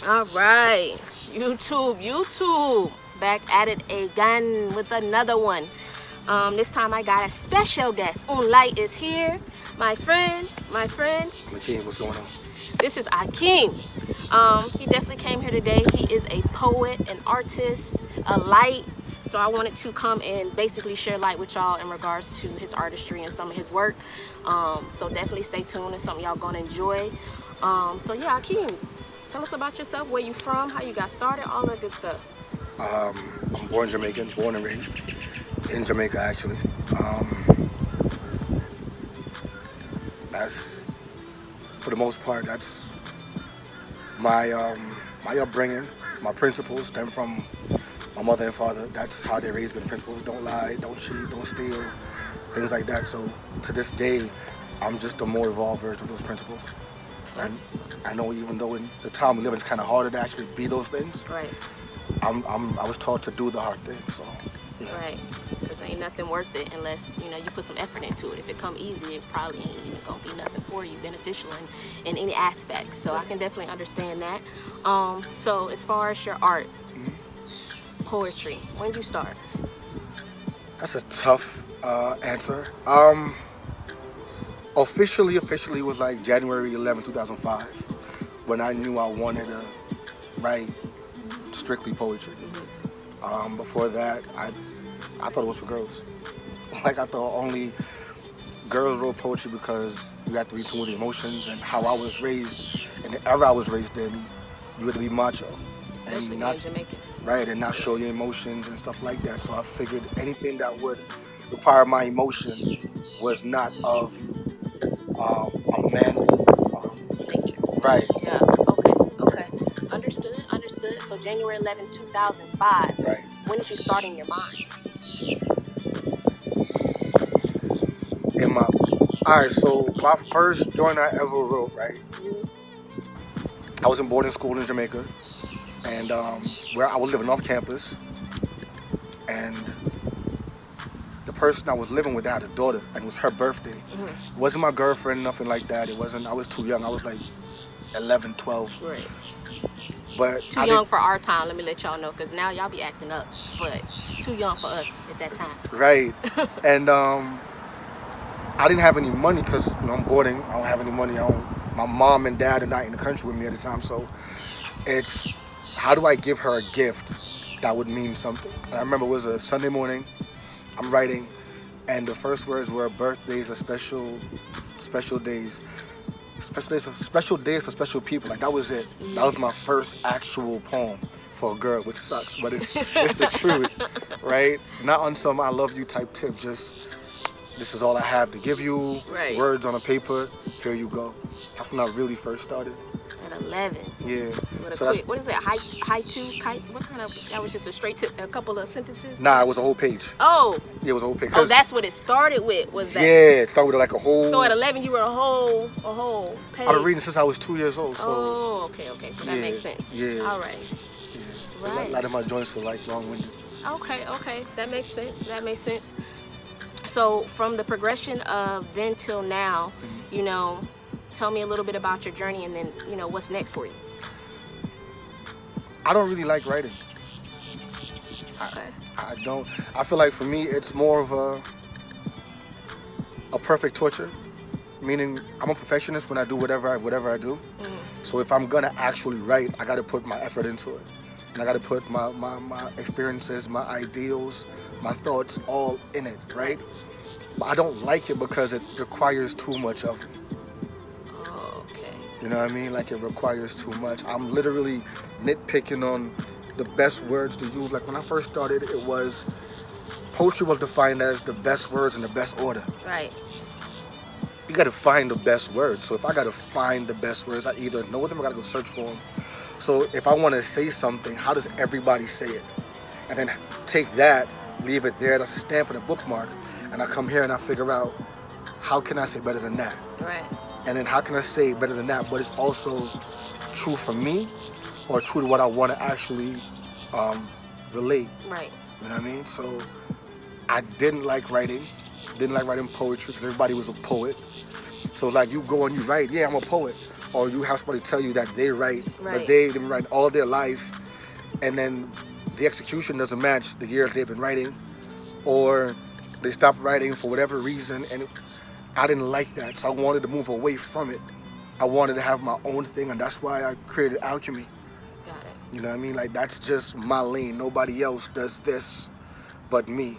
All right, YouTube, back at it again with another one. This time I got a special guest. Light is here, my friend. Akiim, what's going on? This is Akiim. He definitely came here today. He is a poet, an artist, a light. So I wanted to come and basically share light with y'all in regards to his artistry and some of his work. So definitely stay tuned. It's something y'all gonna enjoy. So yeah, Akiim, tell us about yourself, where you from, how you got started, all that good stuff. I'm born Jamaican, born and raised in Jamaica actually. That's, for the most part, that's my my upbringing. My principles stem from my mother and father. That's how they raised me. The principles: don't lie, don't cheat, don't steal, things like that. So to this day, I'm just a more evolved version of those principles. And I know even though in the time we live in, it's kind of harder to actually be those things. Right. I was taught to do the hard thing. So yeah. Right. Because ain't nothing worth it unless you put some effort into it. If it come easy, it probably ain't even gonna be nothing for you beneficial in any aspect. So I can definitely understand that. So as far as your art, poetry, when did you start? That's a tough answer. Officially was like January 11, 2005, when I knew I wanted to write strictly poetry. Before that, I thought it was for girls. Like I thought only girls wrote poetry because you had to be tuned with the emotions, and how I was raised, and the era I was raised in, you had to be macho. Especially And not, Jamaican. right, and not show your emotions and stuff like that. So I figured anything that would require my emotion was not of a manly, Nature. right, Yeah. Okay. Understood. So January 11, 2005. right. When did you start in your mind? Alright, so my first joint I ever wrote, right? I was in boarding school in Jamaica, and where I was living off campus, and the person I was living with, I had a daughter, and it was her birthday. It wasn't my girlfriend, nothing like that. It wasn't. I was too young. I was like 11, 12. Right. But Too young for our time, let me let y'all know, because now y'all be acting up, but too young for us at that time. Right. And I didn't have any money because I'm boarding. I don't have any money. My mom and dad are not in the country with me at the time, so it's how do I give her a gift that would mean something? And I remember it was a Sunday morning. I'm writing, and the first words were birthdays are special days. Special days for special people. Like that was it. That was my first actual poem for a girl, which sucks, but it's the truth, right? Not on some I love you type tip. Just this is all I have to give you. Right. Words on a paper. Here you go. That's when I really first started. At 11. Yeah. What So what is that? What kind of? That was just a couple of sentences. Nah, it was a whole page. Oh. Yeah, it was a whole page. Oh, that's what it started with. Was that? Yeah, it started with like a whole. So at 11, you were a whole page. I've been reading since I was 2 years old. So. Oh, okay. So that makes sense. Yeah. All right. Yeah. Right. A lot of my joints are like long-winded. Okay. That makes sense. So from the progression of then till now, tell me a little bit about your journey, and then what's next for you. I don't really like writing. Okay. I don't. I feel like for me, it's more of a perfect torture. Meaning, I'm a perfectionist when I do whatever I do. So if I'm gonna actually write, I gotta put my effort into it, and I gotta put my experiences, my ideals, my thoughts all in it, right? But I don't like it because it requires too much of me. Oh, okay. You know what I mean? Like it requires too much. I'm literally nitpicking on the best words to use. Like when I first started, poetry was defined as the best words in the best order. Right. You gotta find the best words. So if I gotta find the best words, I either know them or I gotta go search for them. So if I wanna say something, how does everybody say it? And then take that, leave it there, that's a stamp and a bookmark, and I come here and I figure out how can I say better than that? Right. And then how can I say better than that, but it's also true for me or true to what I want to actually relate. Right. You know what I mean? So I didn't like writing poetry because everybody was a poet. So like you go and you write, yeah, I'm a poet. or you have somebody tell you that they write, Right. but they didn't write all their life, and then the execution doesn't match the years they've been writing, or they stopped writing for whatever reason, and I didn't like that, so I wanted to move away from it. I wanted to have my own thing, and that's why I created Alchemy. Got it. You know what I mean? Like, that's just my lane. Nobody else does this but me.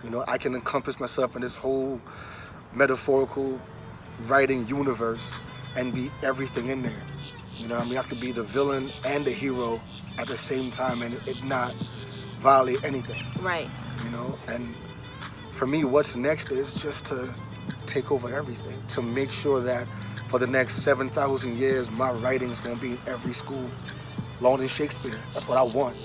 You know, I can encompass myself in this whole metaphorical writing universe and be everything in there. You know what I mean? I could be the villain and the hero at the same time and it not violate anything. Right. You know? And for me, what's next is just to take over everything, to make sure that for the next 7,000 years, my writing's gonna be in every school, longer than Shakespeare. That's what I want.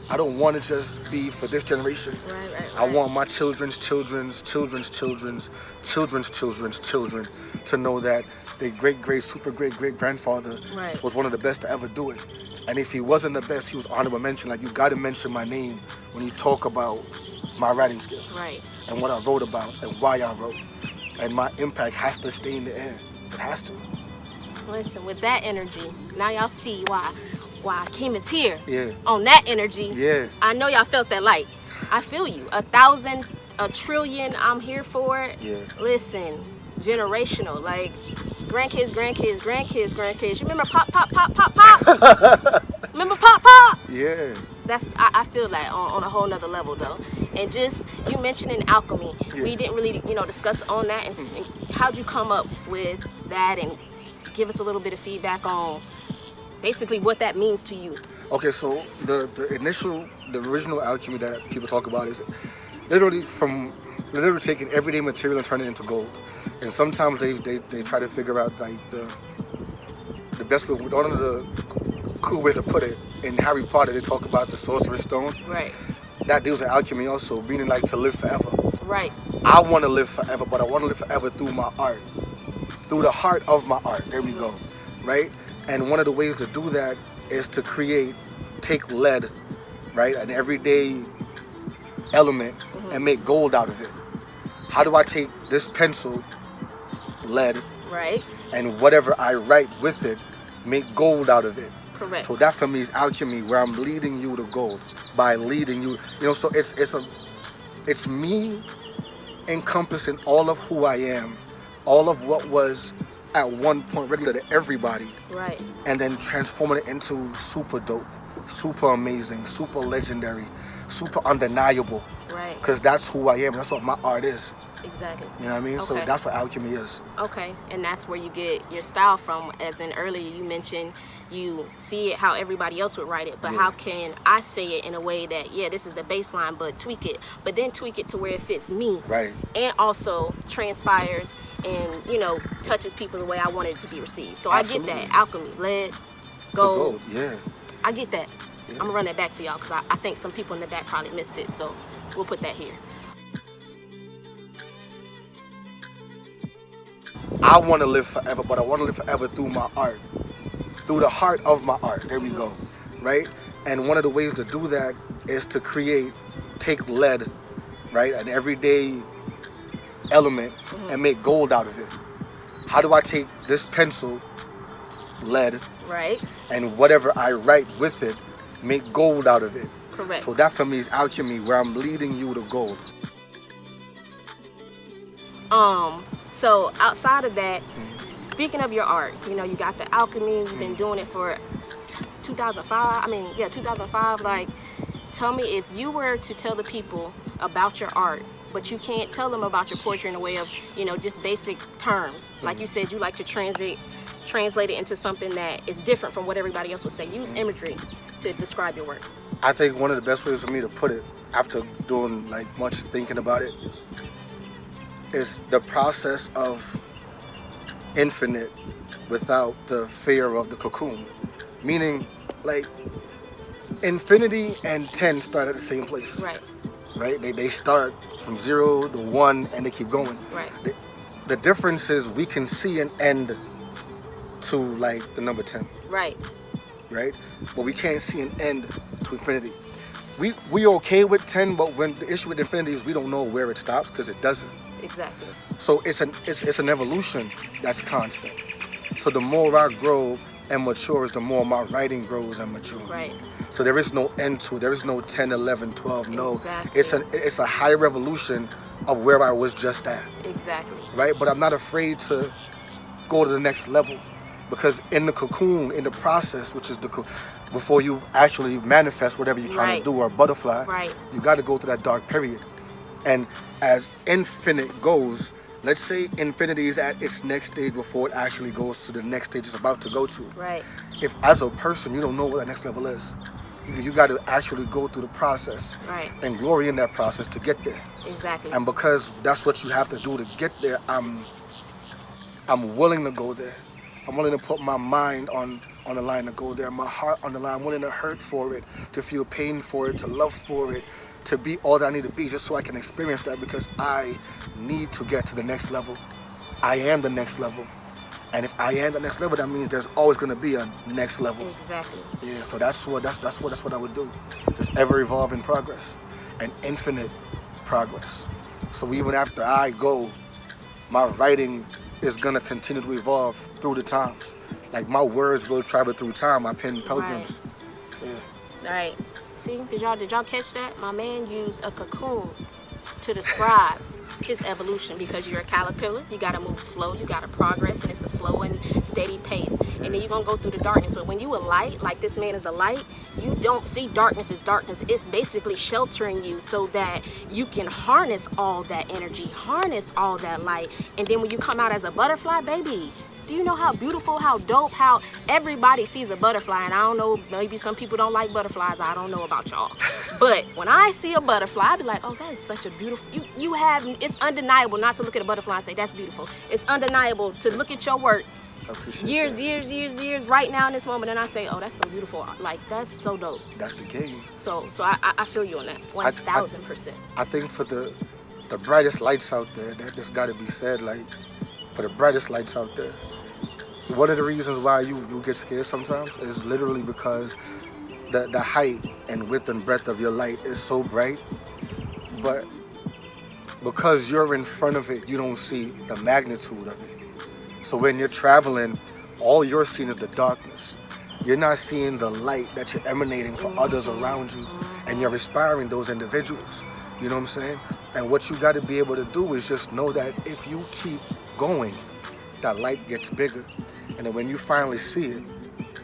I don't want to just be for this generation. Right. I want my children's children's children's children's children's children's children to know that their great super great grandfather Right. was one of the best to ever do it. And if he wasn't the best, he was honorable mention. Like, you got to mention my name when you talk about my writing skills. Right. And what I wrote about and why I wrote. And my impact has to stay in the air. It has to. Listen, with that energy, now y'all see why Akiim is here. Yeah. On that energy. Yeah. I know y'all felt that light. I feel you. 1,000, a trillion, I'm here for it. Yeah. Listen, generational. Like, grandkids. You remember pop? Remember pop? Yeah. I feel that on a whole nother level though. And just you mentioning alchemy, we didn't really discuss on that, and how'd you come up with that, and give us a little bit of feedback on basically what that means to you. Okay, so the original alchemy that people talk about is literally taking everyday material and turning it into gold. And sometimes they try to figure out like the best way, one of the cool way to put it. In Harry Potter, they talk about the Sorcerer's Stone. Right. That deals with alchemy also, meaning like to live forever. Right. I want to live forever, but I want to live forever through my art, through the heart of my art. There we go, right? And one of the ways to do that is to take lead, right, an everyday element, and make gold out of it. How do I take this pencil, lead, right, and whatever I write with it, make gold out of it? Correct. So that for me is alchemy, where I'm leading you to gold by leading you. So it's me encompassing all of who I am, all of what was at one point regular to everybody, right, and then transforming it into super dope, super amazing, super legendary, super undeniable. right. Because that's who I am. That's what my art is. Exactly. You know what I mean? So Okay. that's what alchemy is. Okay, and that's where you get your style from. As in earlier you mentioned you see it how everybody else would write it, but how can I say it in a way that, this is the baseline, but tweak it, but then tweak it to where it fits me. Right. And also transpires and, touches people the way I want it to be received. So Absolutely. I get that. Alchemy, lead, To gold. yeah. I get that. Yeah. I'm gonna run that back for y'all because I think some people in the back probably missed it. So we'll put that here. I want to live forever, but I want to live forever through my art, through the heart of my art. There we go, right? And one of the ways to do that is to take lead, right, an everyday element, and make gold out of it. How do I take this pencil, lead, Right. and whatever I write with it, make gold out of it? Correct. So that for me is alchemy, where I'm leading you to gold. So outside of that, speaking of your art, you got the alchemy, you've been doing it for 2005. 2005. Like, tell me, if you were to tell the people about your art, but you can't tell them about your poetry in a way of, just basic terms. Like you said, you like to translate it into something that is different from what everybody else would say. Use imagery to describe your work. I think one of the best ways for me to put it, after doing like much thinking about it, is the process of infinite without the fear of the cocoon. Meaning, like, infinity and 10 start at the same place. Right. Right? They start from 0 to 1 and they keep going. Right. The difference is we can see an end to like the number 10. Right. Right? But we can't see an end to infinity. We okay with 10, but when the issue with infinity is we don't know where it stops because it doesn't. Exactly. So it's an evolution that's constant. So the more I grow and matures, the more my writing grows and matures. Right. So there is no end to it. There is no 10, 11, 12. No, Exactly. it's a high revolution of where I was just at. Exactly. Right? But I'm not afraid to go to the next level, because in the cocoon, in the process, which is before you actually manifest whatever you're trying Right. to do, or a butterfly, Right. you got to go through that dark period. And as infinite goes, let's say infinity is at its next stage before it actually goes to the next stage it's about to go to. Right. If as a person you don't know what that next level is, you got to actually go through the process Right. and glory in that process to get there. Exactly. And because that's what you have to do to get there, I'm willing to go there. I'm willing to put my mind on the line to go there, my heart on the line. I'm willing to hurt for it, to feel pain for it, to love for it, to be all that I need to be, just so I can experience that, because I need to get to the next level. I am the next level. And if I am the next level, that means there's always going to be a next level. Exactly. Yeah, so that's what I would do. Just ever evolving progress and infinite progress. So even after I go, my writing is gonna continue to evolve through the times. Like my words will travel through time. I pen pilgrims. Right. Yeah. All right. See, did y'all catch that? My man used a cocoon to describe his evolution, because you're a caterpillar, you gotta move slow, you gotta progress, and it's a slow and steady pace. And then you're gonna go through the darkness. But when you a light, like this man is a light, you don't see darkness as darkness. It's basically sheltering you so that you can harness all that energy, harness all that light. And then when you come out as a butterfly, baby, do you know how beautiful, how dope, how everybody sees a butterfly? And I don't know, maybe some people don't like butterflies. I don't know about y'all. But when I see a butterfly, I be like, oh, that is such a beautiful, you have, it's undeniable not to look at a butterfly and say, that's beautiful. It's undeniable to look at your work years, right now in this moment, and I say, oh, that's so beautiful. Like, that's so dope. That's the game. So I feel you on that, 1000%. I think for the brightest lights out there, that just got to be said, like, for the brightest lights out there, one of the reasons why you get scared sometimes is literally because the height and width and breadth of your light is so bright, but because you're in front of it, you don't see the magnitude of it. So when you're traveling, all you're seeing is the darkness. You're not seeing the light that you're emanating for others around you, and you're inspiring those individuals. You know what I'm saying? And what you got to be able to do is just know that if you keep going, that light gets bigger. And then when you finally see it,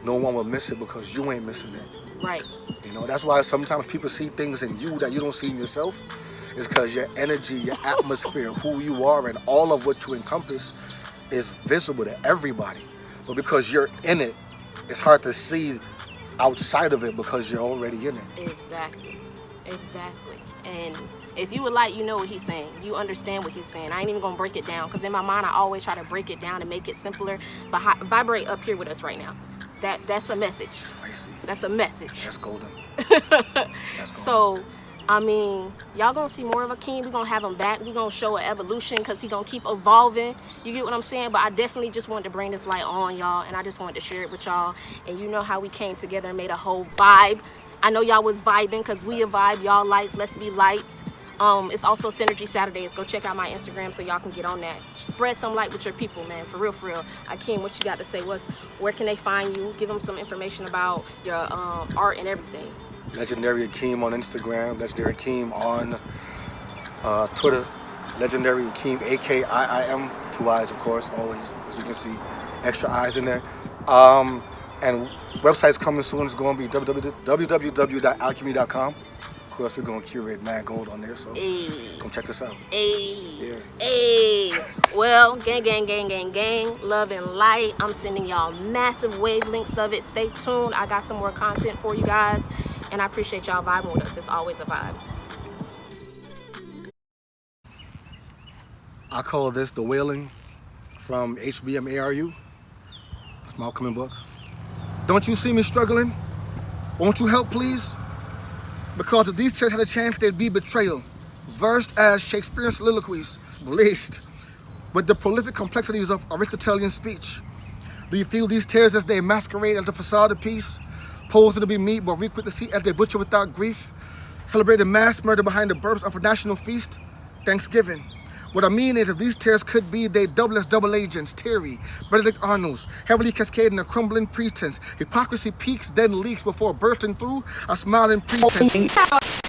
no one will miss it because you ain't missing it. Right. You know, that's why sometimes people see things in you that you don't see in yourself. It's because your energy, your atmosphere, who you are, and all of what you encompass is visible to everybody. But because you're in it, it's hard to see outside of it because you're already in it. Exactly. And if you would like, you know what he's saying. You understand what he's saying. I ain't even gonna break it down, because in my mind I always try to break it down and make it simpler. But vibrate up here with us right now. That's a message. Spicy. That's a message. That's golden. That's golden. So, I mean, y'all gonna see more of Akiim. We're gonna have him back. We're gonna show an evolution, because he's gonna keep evolving. You get what I'm saying? But I definitely just wanted to bring this light on, y'all, and I just wanted to share it with y'all. And you know how we came together and made a whole vibe. I know y'all was vibing, because we a vibe. Y'all lights, let's be lights. It's also Synergy Saturdays. Go check out my Instagram so y'all can get on that. Spread some light with your people, man. For real, for real. Akiim, what you got to say? Where can they find you? Give them some information about your art and everything. Legendary Akiim on Instagram. Legendary Akiim on Twitter. Legendary Akiim, AKIIM, 2 eyes, of course, always. As you can see, extra eyes in there. And website's coming soon. It's going to be www.alchemy.com. Of course, we're going to curate mad gold on there, so come check us out. Well, gang, love and light. I'm sending y'all massive wavelengths of it. Stay tuned. I got some more content for you guys, and I appreciate y'all vibing with us. It's always a vibe. I call this The Wailing from HBMARU. That's my upcoming book. Don't you see me struggling? Won't you help, please? Because if these tears had a chance, they'd be betrayal, versed as Shakespearean soliloquies, laced with the prolific complexities of Aristotelian speech. Do you feel these tears as they masquerade as the facade of peace, posing to be meat but reap with the seat as they butcher without grief, celebrate the mass murder behind the births of a national feast, Thanksgiving, What I mean is, if these tears could be, they double as double agents. Terry, Benedict Arnolds, heavily cascading a crumbling pretense. Hypocrisy peaks, then leaks before bursting through a smiling pretense.